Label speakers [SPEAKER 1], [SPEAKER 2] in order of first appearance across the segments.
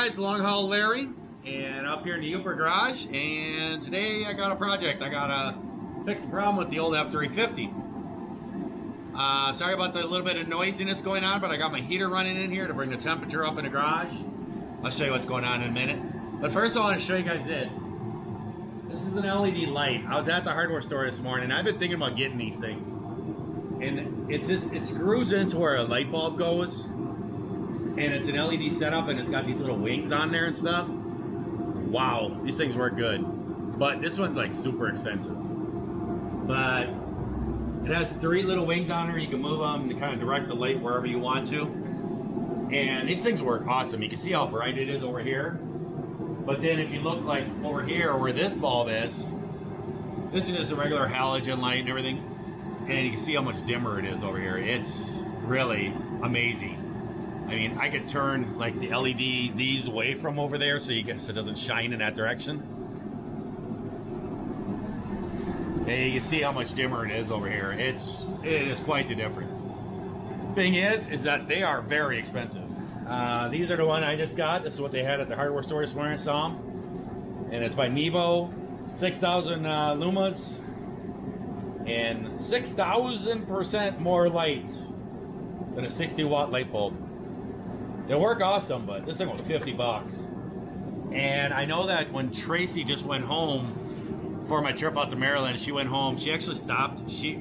[SPEAKER 1] guys, Long Haul Larry, and up here in the Yooper garage, and today I got a project. I gotta fix a problem with the old F350. Sorry about the little bit of noisiness going on, but I got my heater running in here to bring the temperature up in the garage. I'll show you what's going on in a minute. But first I want to show you guys this. This is an LED light. I was at the hardware store this morning. I've been thinking about getting these things. And it screws into where a light bulb goes. And it's an LED setup, and it's got these little wings on there and stuff. Wow, these things work good. But this one's like super expensive. But it has 3 little wings on there. You can move them to kind of direct the light wherever you want to. And these things work awesome. You can see how bright it is over here. But then if you look like over here where this bulb is, this is just a regular halogen light and everything. And you can see how much dimmer it is over here. It's really amazing. I mean, I could turn like the LED these away from over there so you guess it doesn't shine in that direction. And you can see how much dimmer it is over here. It is quite the difference. Thing is that they are very expensive. These are the one I just got. This is what they had at the hardware store this morning. I saw them. And it's by Nebo, 6,000 lumas, and 6,000% more light than a 60-watt light bulb. They work awesome, but this thing was 50 bucks. And I know that when Tracy just went home for my trip out to Maryland, she went home, she actually stopped. She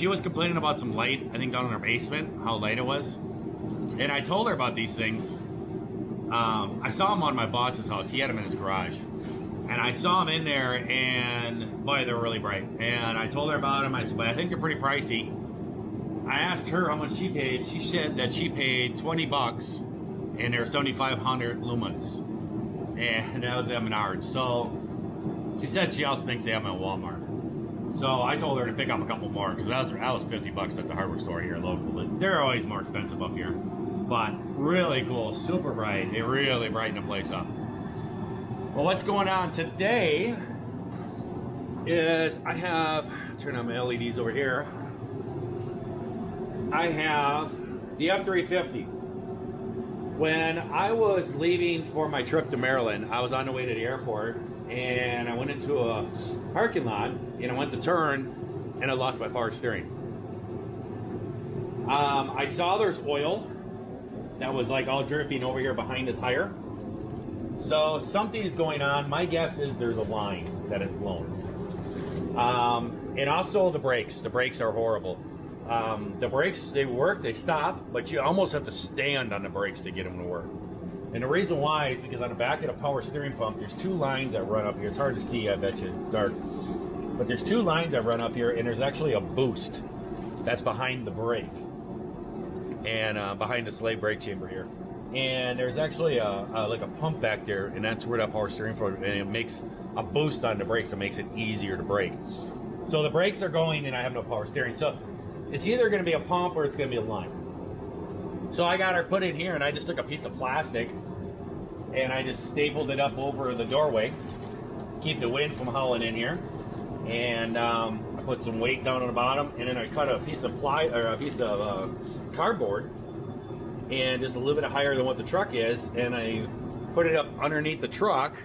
[SPEAKER 1] was complaining about some light, I think down in her basement, how light it was. And I told her about these things. I saw them on my boss's house. He had them in his garage. And I saw them in there, and boy, they're really bright. And I told her about them. I said, but I think they're pretty pricey. I asked her how much she paid. She said that she paid 20 bucks, and they're 7,500 lumens. And that was at Menards. So she said she also thinks they have them at Walmart. So I told her to pick up a couple more, because that was 50 bucks at the hardware store here local. But they're always more expensive up here. But really cool, super bright. They really brighten the place up. Well, what's going on today is I have, turn on my LEDs over here. I have the F350. When I was leaving for my trip to Maryland, I was on the way to the airport, and I went into a parking lot, and I went to turn, and I lost my power steering. I saw there's oil that was like all dripping over here behind the tire. So something is going on. My guess is there's a line that is blown. And also the brakes. The brakes are horrible. The brakes, they work, they stop, but you almost have to stand on the brakes to get them to work. And the reason why is because on the back of the power steering pump, there's 2 lines that run up here. It's hard to see, I bet you, it's dark. But there's 2 lines that run up here, and there's actually a boost that's behind the brake. And behind the slave brake chamber here. And there's actually like a pump back there, and that's where that power steering for, and it makes a boost on the brakes. It makes it easier to brake. So the brakes are going, and I have no power steering. So it's either going to be a pump or it's going to be a line. So I got her put in here, and I just took a piece of plastic, and I just stapled it up over the doorway, keep the wind from howling in here. And I put some weight down on the bottom, and then I cut a piece of cardboard, and just a little bit higher than what the truck is, and I put it up underneath the truck,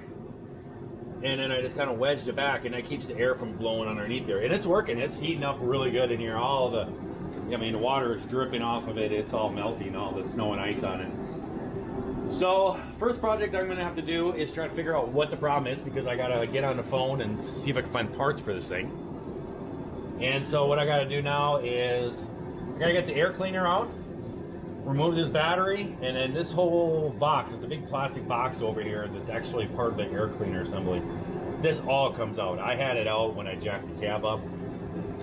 [SPEAKER 1] and then I just kind of wedged it back, and that keeps the air from blowing underneath there. And it's working. It's heating up really good in here. The water is dripping off of it. It's all melting, all the snow and ice on it. So first project I'm going to have to do is try to figure out what the problem is, because I got to get on the phone and see if I can find parts for this thing. And so what I got to do now is I got to get the air cleaner out, remove this battery, and then this whole box, it's a big plastic box over here that's actually part of the air cleaner assembly. This all comes out. I had it out when I jacked the cab up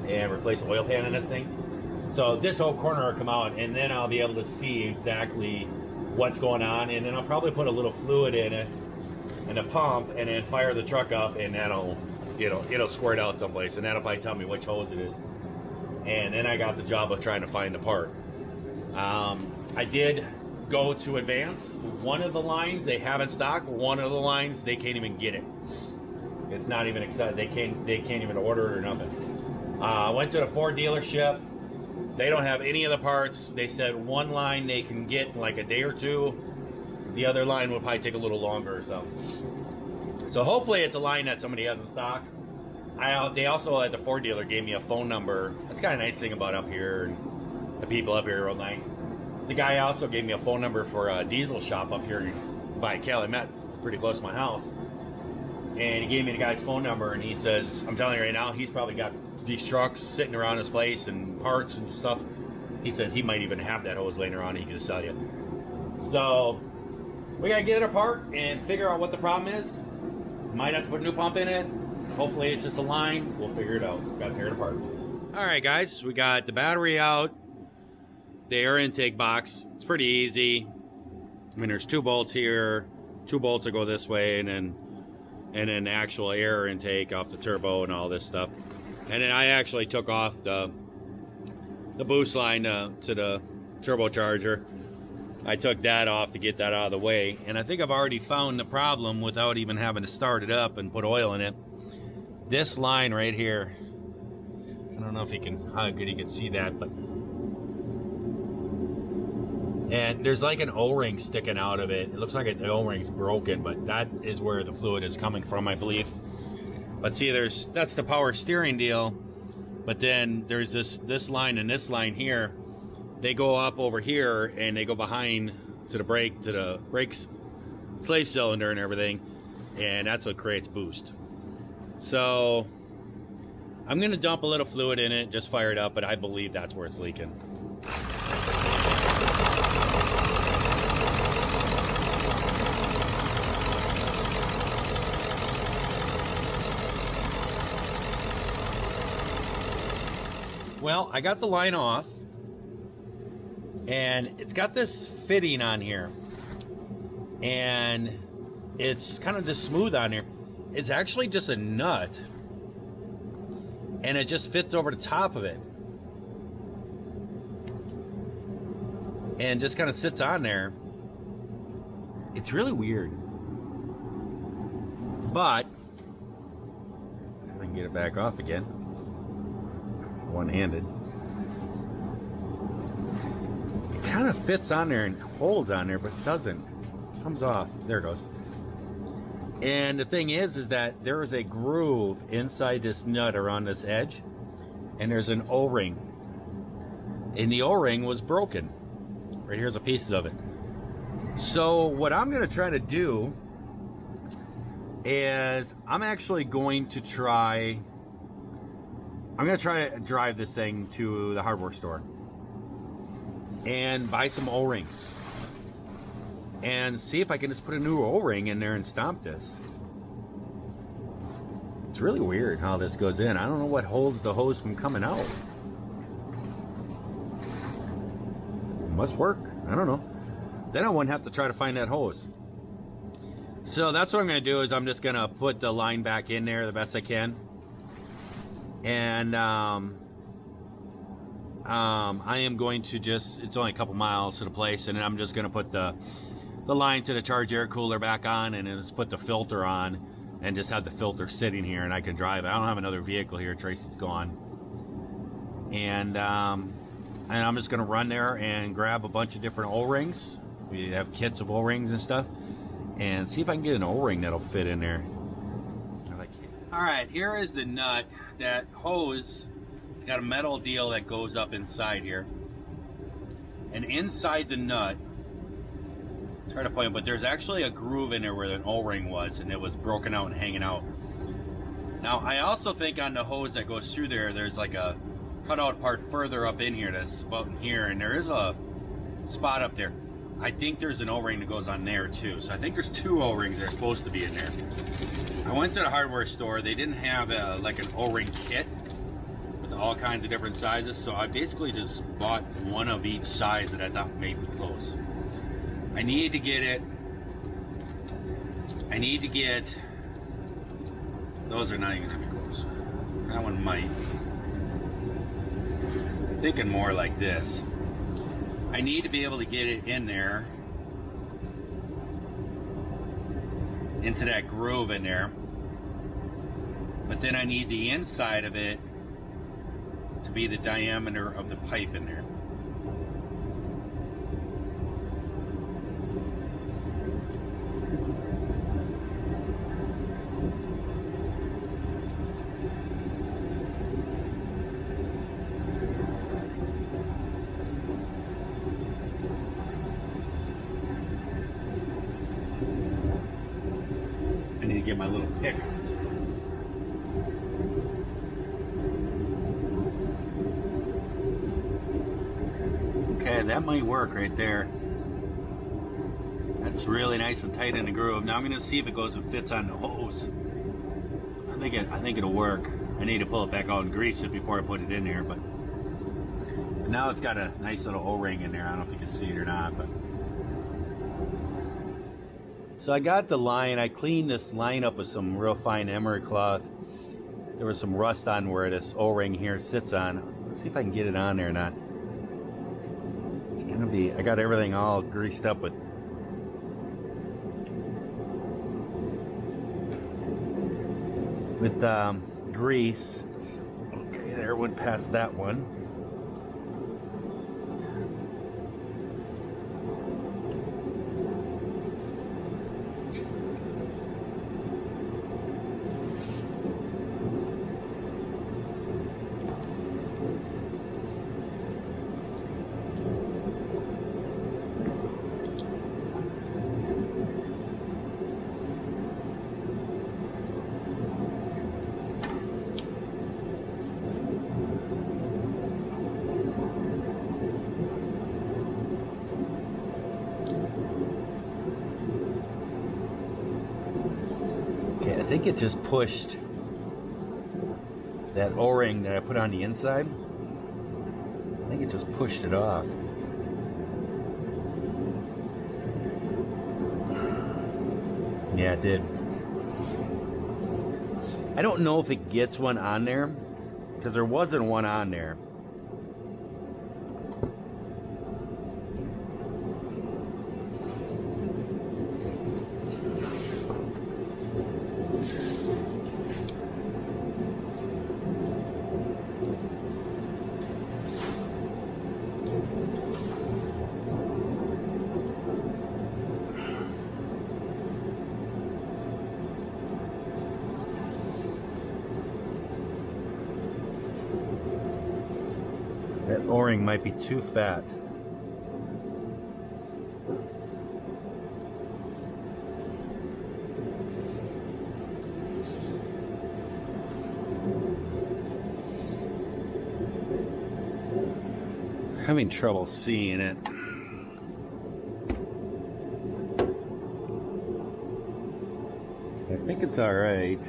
[SPEAKER 1] and replaced the oil pan in this thing. So this whole corner will come out, and then I'll be able to see exactly what's going on, and then I'll probably put a little fluid in it and a pump, and then fire the truck up, and that'll, it'll squirt out someplace, and that'll probably tell me which hose it is. And then I got the job of trying to find the part. I did go to Advance. One of the lines they have in stock. One of the lines they can't even get it. It's not even accepted. They can't even order it or nothing. I went to the Ford dealership. They don't have any of the parts. They said one line they can get in like a day or two. The other line will probably take a little longer or so. So hopefully it's a line that somebody has in stock. They also at the Ford dealer gave me a phone number. That's kind of a nice thing about up here, and the people up here are real nice. The guy also gave me a phone number for a diesel shop up here by Calumet, pretty close to my house. And he gave me the guy's phone number, and he says, I'm telling you right now, he's probably got these trucks sitting around his place and parts and stuff. He says he might even have that hose laying around he can just sell you. So we gotta get it apart and figure out what the problem is. Might have to put a new pump in it. Hopefully it's just a line. We'll figure it out. Gotta tear it apart. All right, guys, we got the battery out, the air intake box. It's pretty easy. I mean, there's 2 bolts here. 2 bolts will go this way, and then the actual air intake off the turbo and all this stuff. And then I actually took off the boost line to the turbocharger. I took that off to get that out of the way. And I think I've already found the problem without even having to start it up and put oil in it. This line right here, I don't know if how good you can see that, but and there's like an O-ring sticking out of it. It looks like the O-ring's broken, but that is where the fluid is coming from, I believe. But see, that's the power steering deal. But then there's this line and this line here. They go up over here and they go behind to the brakes slave cylinder and everything, and that's what creates boost. So I'm gonna dump a little fluid in it, just fire it up, but I believe that's where it's leaking. Well, I got the line off, and it's got this fitting on here, and it's kind of just smooth on here. It's actually just a nut, and it just fits over the top of it, and just kind of sits on there. It's really weird, but see if I can get it back off again. One-handed. It kind of fits on there and holds on there, but it doesn't. It comes off. There it goes. And the thing is that there is a groove inside this nut around this edge, and there's an O-ring. And the O-ring was broken. Right here's a piece of it. So what I'm going to try to do is I'm going to try to drive this thing to the hardware store and buy some O-rings and see if I can just put a new O-ring in there and stomp this. It's really weird how this goes in. I don't know what holds the hose from coming out. It must work. I don't know. Then I wouldn't have to try to find that hose. So that's what I'm going to do is I'm just going to put the line back in there the best I can. And I am going to it's only a couple miles to the place, and then I'm just going to put the line to the charge air cooler back on, and then just put the filter on and just have the filter sitting here, and I can drive it. I don't have another vehicle here. Tracy's gone. And I'm just going to run there and grab a bunch of different O-rings. We have kits of O-rings and stuff, and see if I can get an O-ring that'll fit in there. All right, here is the nut. That hose, it's got a metal deal that goes up inside here. And inside the nut, it's hard to point, but there's actually a groove in there where an O-ring was, and it was broken out and hanging out. Now, I also think on the hose that goes through there, there's like a cutout part further up in here that's about in here, and there is a spot up there. I think there's an O-ring that goes on there too. So I think there's 2 O-rings that are supposed to be in there. I went to the hardware store. They didn't have like an O-ring kit with all kinds of different sizes, so I basically just bought one of each size that I thought made me close. I need to get those are not even gonna be close. That one might. I'm thinking more like this. I need to be able to get it in there, into that groove in there, but then I need the inside of it to be the diameter of the pipe in there. to get my little pick. Okay, that might work right there. That's really nice and tight in the groove. Now I'm going to see if it goes and fits on the hose. I think it'll work. I need to pull it back out and grease it before I put it in there, but now it's got a nice little O-ring in there. I don't know if you can see it or not, but so I got the line. I cleaned this line up with some real fine emery cloth. There was some rust on where this O-ring here sits on. Let's see if I can get it on there or not. It's gonna be, I got everything all greased up with grease. Okay, there, went past that one. I think it just pushed that O-ring that I put on the inside. I think it just pushed it off. Yeah, it did. I don't know if it gets one on there, because there wasn't one on there. That O-ring might be too fat. Having trouble seeing it. I think it's all right.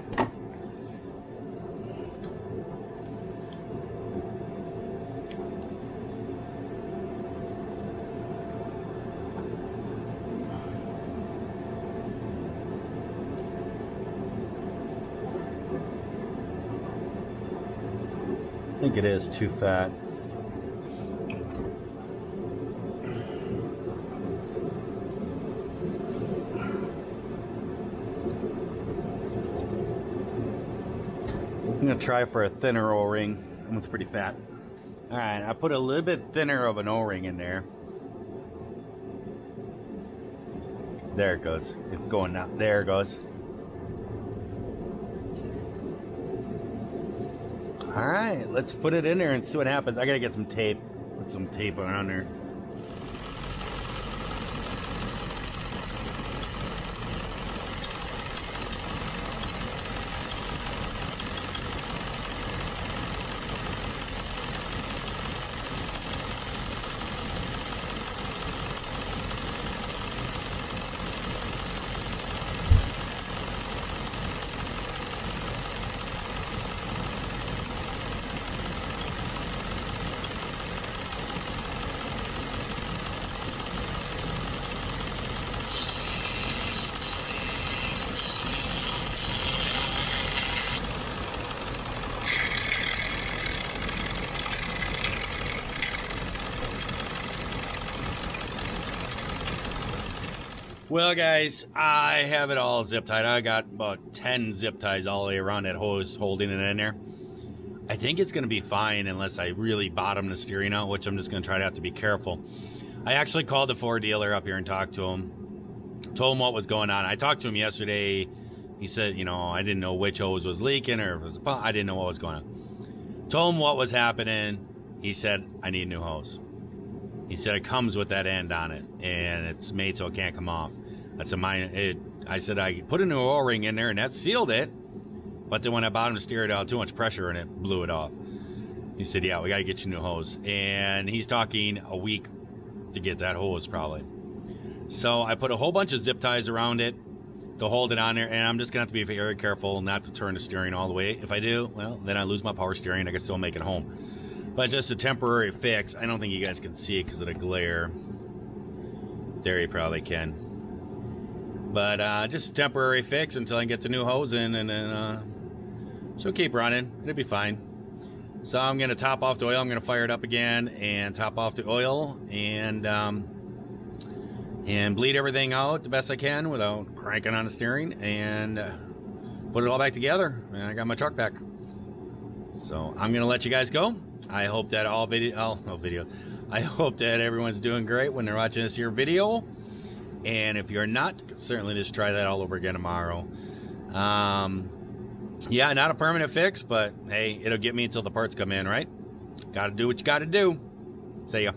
[SPEAKER 1] I think it is too fat. I'm gonna try for a thinner O-ring. That one's pretty fat. All right, I put a little bit thinner of an O-ring in there. There it goes. It's going now. There it goes. All right, let's put it in there and see what happens. I gotta get some tape. Put some tape on there. Well, guys, I have it all zip tied. I got about 10 zip ties all the way around that hose holding it in there. I think it's going to be fine unless I really bottom the steering out, which I'm just going to try to have to be careful. I actually called the Ford dealer up here and talked to him. Told him what was going on. I talked to him yesterday. He said, you know, I didn't know which hose was leaking or if it was a pump. I didn't know what was going on. Told him what was happening. He said, I need a new hose. He said it comes with that end on it, and it's made so it can't come off. That's a minor. I said I put a new O-ring in there and that sealed it. But then when I bottomed the steering out, too much pressure and it blew it off. He said, yeah, we got to get you a new hose. And he's talking a week to get that hose probably. So I put a whole bunch of zip ties around it to hold it on there. And I'm just going to have to be very careful not to turn the steering all the way. If I do, well, then I lose my power steering. I can still make it home. But just a temporary fix. I don't think you guys can see it because of the glare. There you probably can. But just a temporary fix until I get the new hose in. And then she'll keep running. It'll be fine. So I'm going to top off the oil. I'm going to fire it up again and top off the oil and bleed everything out the best I can without cranking on the steering and put it all back together. And I got my truck back. So I'm going to let you guys go. I hope that I hope that everyone's doing great when they're watching this here video. And if you're not, certainly just try that all over again tomorrow. Yeah, not a permanent fix, but hey, it'll get me until the parts come in, right? Gotta do what you gotta do. See ya.